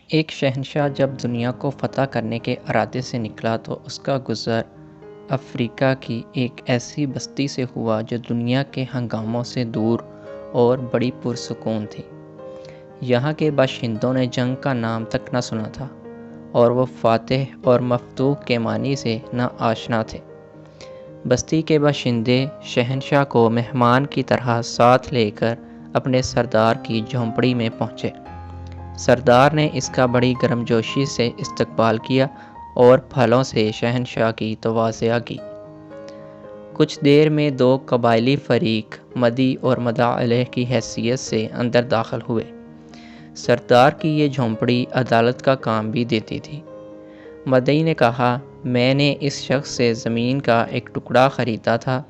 ایک شہنشاہ جب دنیا کو فتح کرنے کے ارادے سے نکلا تو اس کا گزر افریقہ کی ایک ایسی بستی سے ہوا جو دنیا کے ہنگاموں سے دور اور بڑی پرسکون تھی۔ یہاں کے باشندوں نے جنگ کا نام تک نہ سنا تھا اور وہ فاتح اور مفتوح کے معنی سے نہ آشنا تھے۔ بستی کے باشندے شہنشاہ کو مہمان کی طرح ساتھ لے کر اپنے سردار کی جھونپڑی میں پہنچے۔ سردار نے اس کا بڑی گرمجوشی سے استقبال کیا اور پھلوں سے شہنشاہ کی توازیہ کی۔ کچھ دیر میں دو قبائلی فریق مدعی اور مدعا علیہ کی حیثیت سے اندر داخل ہوئے۔ سردار کی یہ جھونپڑی عدالت کا کام بھی دیتی تھی۔ مدعی نے کہا، میں نے اس شخص سے زمین کا ایک ٹکڑا خریدا تھا۔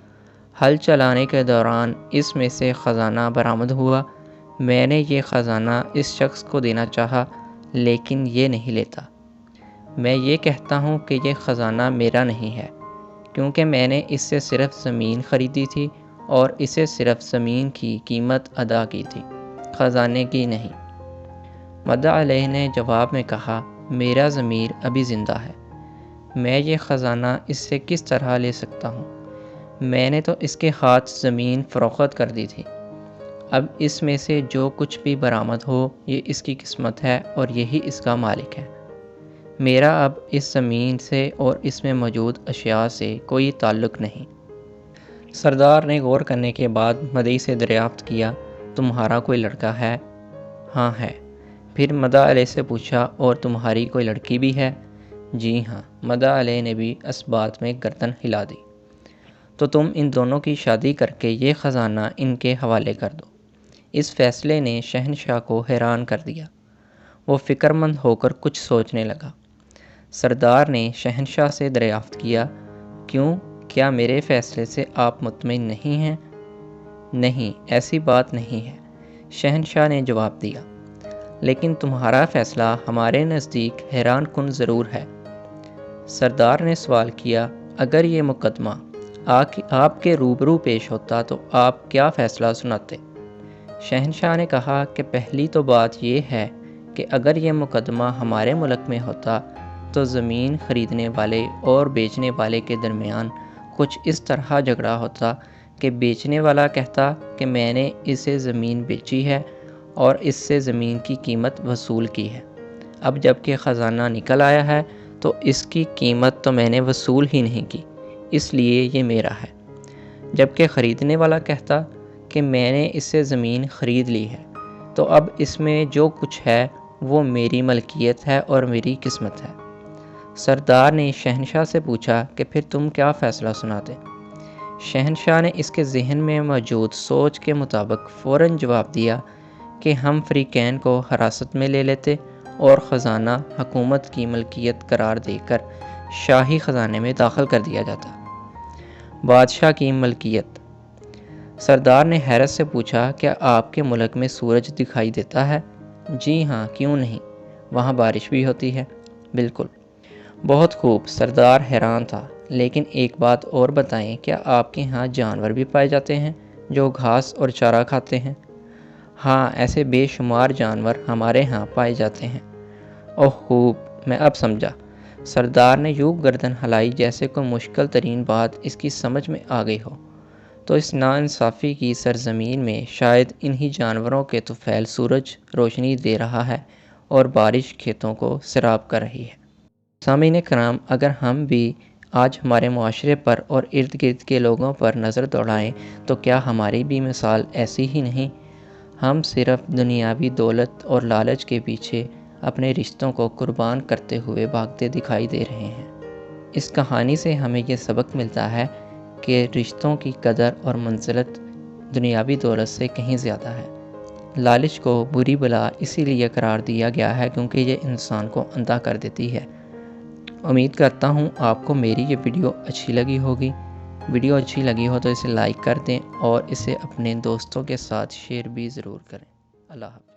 ہل چلانے کے دوران اس میں سے خزانہ برآمد ہوا۔ میں نے یہ خزانہ اس شخص کو دینا چاہا لیکن یہ نہیں لیتا۔ میں یہ کہتا ہوں کہ یہ خزانہ میرا نہیں ہے کیونکہ میں نے اس سے صرف زمین خریدی تھی اور اسے صرف زمین کی قیمت ادا کی تھی، خزانے کی نہیں۔ مدعا علیہ نے جواب میں کہا، میرا ضمیر ابھی زندہ ہے، میں یہ خزانہ اس سے کس طرح لے سکتا ہوں؟ میں نے تو اس کے ہاتھ زمین فروخت کر دی تھی۔ اب اس میں سے جو کچھ بھی برآمد ہو یہ اس کی قسمت ہے اور یہی اس کا مالک ہے۔ میرا اب اس زمین سے اور اس میں موجود اشیاء سے کوئی تعلق نہیں۔ سردار نے غور کرنے کے بعد مدعی سے دریافت کیا، تمہارا کوئی لڑکا ہے؟ ہاں ہے۔ پھر مدعا علیہ سے پوچھا، اور تمہاری کوئی لڑکی بھی ہے؟ جی ہاں۔ مدعا علیہ نے بھی اس بات میں گردن ہلا دی۔ تو تم ان دونوں کی شادی کر کے یہ خزانہ ان کے حوالے کر دو۔ اس فیصلے نے شہنشاہ کو حیران کر دیا۔ وہ فکر مند ہو کر کچھ سوچنے لگا۔ سردار نے شہنشاہ سے دریافت کیا، کیوں، کیا میرے فیصلے سے آپ مطمئن نہیں ہیں؟ نہیں، ایسی بات نہیں ہے، شہنشاہ نے جواب دیا، لیکن تمہارا فیصلہ ہمارے نزدیک حیران کن ضرور ہے۔ سردار نے سوال کیا، اگر یہ مقدمہ آپ کے روبرو پیش ہوتا تو آپ کیا فیصلہ سناتے؟ شہنشاہ نے کہا کہ پہلی تو بات یہ ہے کہ اگر یہ مقدمہ ہمارے ملک میں ہوتا تو زمین خریدنے والے اور بیچنے والے کے درمیان کچھ اس طرح جھگڑا ہوتا کہ بیچنے والا کہتا کہ میں نے اسے زمین بیچی ہے اور اس سے زمین کی قیمت وصول کی ہے، اب جب کہ خزانہ نکل آیا ہے تو اس کی قیمت تو میں نے وصول ہی نہیں کی، اس لیے یہ میرا ہے، جبکہ خریدنے والا کہتا کہ میں نے اس سے زمین خرید لی ہے تو اب اس میں جو کچھ ہے وہ میری ملکیت ہے اور میری قسمت ہے۔ سردار نے شہنشاہ سے پوچھا کہ پھر تم کیا فیصلہ سناتے؟ شہنشاہ نے اس کے ذہن میں موجود سوچ کے مطابق فوراً جواب دیا کہ ہم فریقین کو حراست میں لے لیتے اور خزانہ حکومت کی ملکیت قرار دے کر شاہی خزانے میں داخل کر دیا جاتا۔ بادشاہ کی ملکیت۔ سردار نے حیرت سے پوچھا، کیا آپ کے ملک میں سورج دکھائی دیتا ہے؟ جی ہاں، کیوں نہیں، وہاں بارش بھی ہوتی ہے۔ بالکل۔ بہت خوب۔ سردار حیران تھا، لیکن ایک بات اور بتائیں، کیا آپ کے ہاں جانور بھی پائے جاتے ہیں جو گھاس اور چارہ کھاتے ہیں؟ ہاں، ایسے بے شمار جانور ہمارے ہاں پائے جاتے ہیں۔ اوہ خوب، میں اب سمجھا۔ سردار نے یوں گردن ہلائی جیسے کوئی مشکل ترین بات اس کی سمجھ میں آ گئی ہو۔ تو اس ناانصافی کی سرزمین میں شاید انہی جانوروں کے طفیل سورج روشنی دے رہا ہے اور بارش کھیتوں کو سیراب کر رہی ہے۔ سامعین کرام، اگر ہم بھی آج ہمارے معاشرے پر اور ارد گرد کے لوگوں پر نظر دوڑائیں تو کیا ہماری بھی مثال ایسی ہی نہیں؟ ہم صرف دنیاوی دولت اور لالچ کے پیچھے اپنے رشتوں کو قربان کرتے ہوئے بھاگتے دکھائی دے رہے ہیں۔ اس کہانی سے ہمیں یہ سبق ملتا ہے کہ رشتوں کی قدر اور منزلت دنیاوی دولت سے کہیں زیادہ ہے۔ لالچ کو بری بلا اسی لیے قرار دیا گیا ہے کیونکہ یہ انسان کو اندھا کر دیتی ہے۔ امید کرتا ہوں آپ کو میری یہ ویڈیو اچھی لگی ہوگی۔ ویڈیو اچھی لگی ہو تو اسے لائک کر دیں اور اسے اپنے دوستوں کے ساتھ شیئر بھی ضرور کریں۔ اللہ حافظ۔